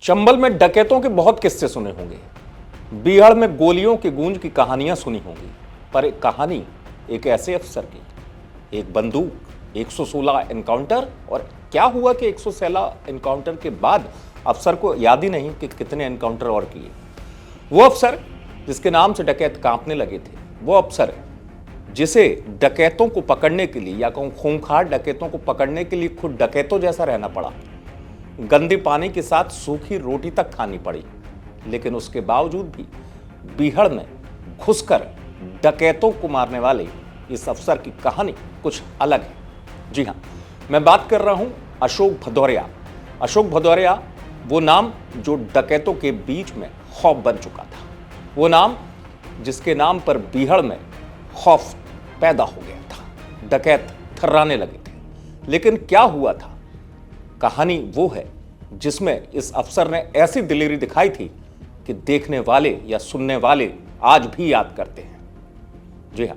चंबल में डकैतों के बहुत किस्से सुने होंगे, बीहड़ में गोलियों की गूंज की कहानियां सुनी होंगी, पर एक कहानी एक ऐसे अफसर की, एक बंदूक, 116 एनकाउंटर। और क्या हुआ कि 116 एनकाउंटर के बाद अफसर को याद ही नहीं कि कितने एनकाउंटर और किए। वो अफसर जिसके नाम से डकैत कांपने लगे थे, वो अफसर जिसे डकैतों को पकड़ने के लिए, या कहूं खूंखार डकैतों को पकड़ने के लिए खुद डकैतों जैसा रहना पड़ा, गंदे पानी के साथ सूखी रोटी तक खानी पड़ी, लेकिन उसके बावजूद भी बीहड़ में घुसकर डकैतों को मारने वाले इस अफसर की कहानी कुछ अलग है। जी हां, मैं बात कर रहा हूं अशोक भदौरिया। अशोक भदौरिया वो नाम जो डकैतों के बीच में खौफ बन चुका था, वो नाम जिसके नाम पर बीहड़ में खौफ पैदा हो गया था, डकैत थर्राने लगे थे। लेकिन क्या हुआ था, कहानी वो है जिसमें इस अफसर ने ऐसी दिलेरी दिखाई थी कि देखने वाले या सुनने वाले आज भी याद करते हैं। जी हां,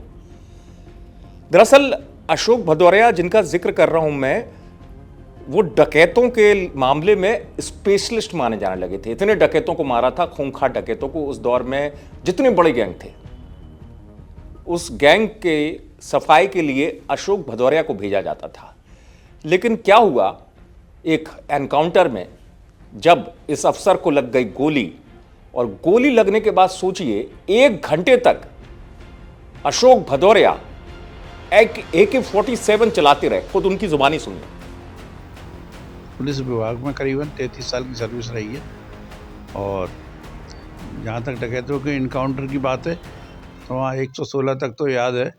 दरअसल अशोक भदौरिया जिनका जिक्र कर रहा हूं मैं, वो डकैतों के मामले में स्पेशलिस्ट माने जाने लगे थे। इतने डकैतों को मारा था, खूंखार डकैतों को। उस दौर में जितने बड़े गैंग थे, उस गैंग के सफाई के लिए अशोक भदौरिया को भेजा जाता था। लेकिन क्या हुआ, एक एनकाउंटर में जब इस अफसर को लग गई गोली, और गोली लगने के बाद सोचिए 1 घंटे तक अशोक भदौरिया AK-47 चलाते रहे। खुद उनकी जुबानी सुनिए। पुलिस विभाग में करीबन 33 साल की सर्विस रही है, और जहाँ तक डकैतों के इनकाउंटर की बात है तो वहाँ 116 तक तो याद है,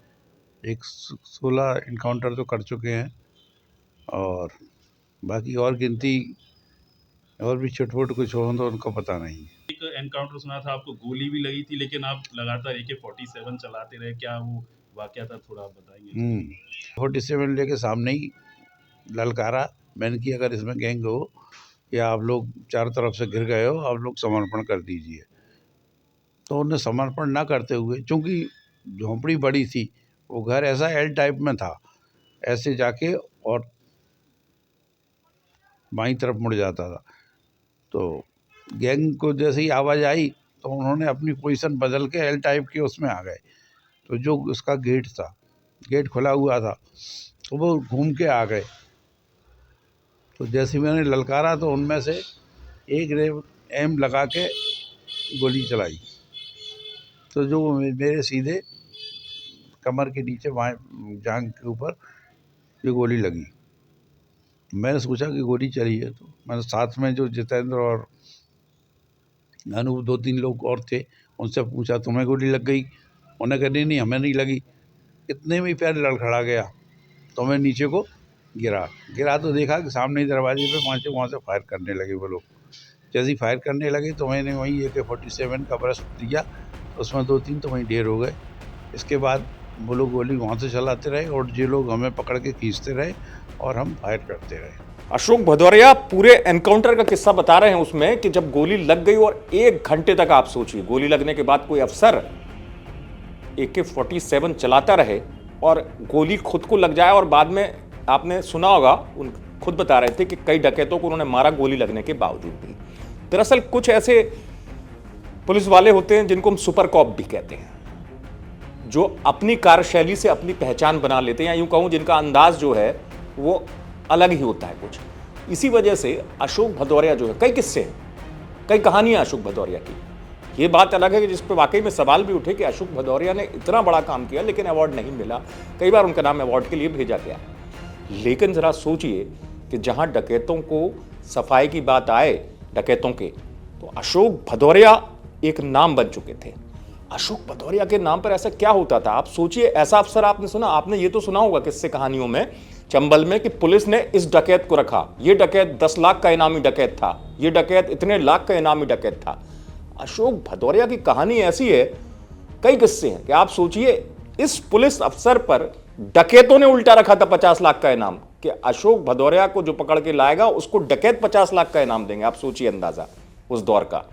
116 इनकाउंटर तो कर चुके हैं, और बाकी और गिनती और भी छोट-मोट कुछ हो तो उनको पता नहीं। एक एनकाउंटर सुना था, आपको गोली भी लगी थी, लेकिन आप लगातार AK-47 चलाते रहे, क्या वो वाकया था, थोड़ा आप बताएंगे? 47 लेके सामने ही ललकारा मैंने कि अगर इसमें गैंग हो या आप लोग चारों तरफ से घिर गए हो, आप लोग समर्पण कर दीजिए। तो उन्हें समर्पण ना करते हुए, चूँकि झोंपड़ी बड़ी थी, वो घर ऐसा एल टाइप में था, ऐसे जाके और बाईं तरफ मुड़ जाता था। तो गैंग को जैसे ही आवाज़ आई तो उन्होंने अपनी पोजीशन बदल के एल टाइप के उसमें आ गए। तो जो उसका गेट था, गेट खुला हुआ था, तो वो घूम के आ गए। तो जैसे मैंने ललकारा तो उनमें से एक ने एम लगा के गोली चलाई, तो जो मेरे सीधे कमर के नीचे बाएं जांघ के ऊपर ये गोली लगी। मैंने सोचा कि गोली चली है, तो मैंने साथ में जो जितेंद्र और अनूप 2-3 लोग और थे, उनसे पूछा तुम्हें गोली लग गई? उन्होंने कहा नहीं हमें नहीं लगी। इतने में पैर लड़खड़ा गया, तो मैं नीचे को गिरा तो देखा कि सामने ही दरवाजे पे वहाँ से फायर करने लगे वो लोग। जैसे ही फायर करने लगे तो मैंने वहीं AK-47 का ब्रश दिया, उसमें 2-3 तो वहीं ढेर हो गए। इसके बाद वो लोग गोली वहाँ से चलाते रहे और ये लोग हमें पकड़ के खींचते रहे और हम फायर करते रहे। अशोक भदौरिया पूरे एनकाउंटर का किस्सा बता रहे हैं उसमें कि जब गोली लग गई और 1 घंटे तक, आप सोचिए, गोली लगने के बाद कोई अफसर AK-47 चलाता रहे और गोली खुद को लग जाए। और बाद में आपने सुना होगा, उन खुद बता रहे थे कि कई डकैतों को उन्होंने मारा गोली लगने के बावजूद भी। दरअसल कुछ ऐसे पुलिस वाले होते हैं जिनको हम सुपर कॉप भी कहते हैं, जो अपनी कार्यशैली से अपनी पहचान बना लेते हैं, या यूं कहूं जिनका अंदाज जो है वो अलग ही होता है कुछ। इसी वजह से अशोक भदौरिया जो है, कई किस्से हैं, कई कहानियां अशोक भदौरिया की। ये बात अलग है कि जिस पर वाकई में सवाल भी उठे कि अशोक भदौरिया ने इतना बड़ा काम किया लेकिन अवार्ड नहीं मिला। कई बार उनका नाम अवार्ड के लिए भेजा गया। लेकिन जरा सोचिए कि जहां डकैतों को सफाई की बात आए, डकैतों के, तो अशोक भदौरिया एक नाम बन चुके थे। अशोक भदौरिया के नाम पर ऐसा क्या होता था, आप सोचिए। ऐसा अफसर आपने सुना, आपने ये तो सुना होगा किस्से कहानियों में चंबल में कि पुलिस ने इस डकैत को रखा, ये डकैत 10 लाख का इनामी डकैत था, ये डकैत इतने लाख का इनामी डकैत था। अशोक भदौरिया की कहानी ऐसी है, कई किस्से हैं कि आप सोचिए इस पुलिस अफसर पर डकैतों ने उल्टा रखा था 50 लाख का इनाम, कि अशोक भदौरिया को जो पकड़ के लाएगा उसको डकैत 50 लाख का इनाम देंगे। आप सोचिए अंदाजा उस दौर का।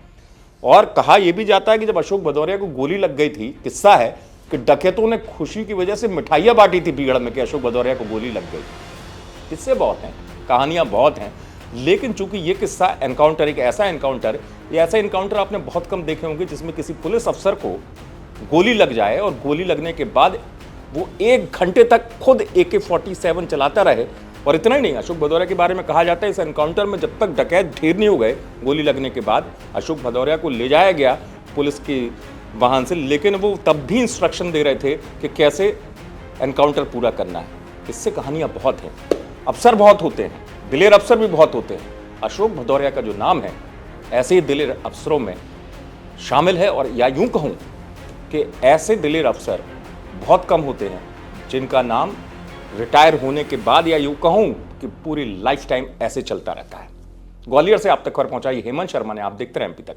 और कहा यह भी जाता है कि जब अशोक भदौरिया को गोली लग गई थी, किस्सा है कि डकैतों ने खुशी की वजह से मिठाइयां बांटी थी बीहड़ में कि अशोक भदौरिया को गोली लग गई। किस्से बहुत हैं, कहानियां बहुत हैं। लेकिन चूंकि ये किस्सा एनकाउंटर, एक ऐसा एनकाउंटर, ये ऐसा एनकाउंटर आपने बहुत कम देखे होंगे जिसमें किसी पुलिस अफसर को गोली लग जाए और गोली लगने के बाद वो 1 घंटे तक खुद AK-47 चलाता रहे। और इतना ही नहीं, अशोक भदौरिया के बारे में कहा जाता है इस एनकाउंटर में जब तक डकैत ढेर नहीं हो गए गोली लगने के बाद, अशोक भदौरिया को ले जाया गया पुलिस की वाहन से, लेकिन वो तब भी इंस्ट्रक्शन दे रहे थे कि कैसे एनकाउंटर पूरा करना है। इससे कहानियां बहुत हैं, अफसर बहुत होते हैं, दिलेर अफसर भी बहुत होते हैं। अशोक भदौरिया का जो नाम है ऐसे ही दिलेर अफसरों में शामिल है, और या यूं कहूं कि ऐसे दिलेर अफसर बहुत कम होते हैं जिनका नाम रिटायर होने के बाद, या यूं कहूं कि पूरी लाइफ टाइम ऐसे चलता रहता है। ग्वालियर से आप तक खबर पहुंचाई हेमंत शर्मा ने। आप देखते रहे MP तक।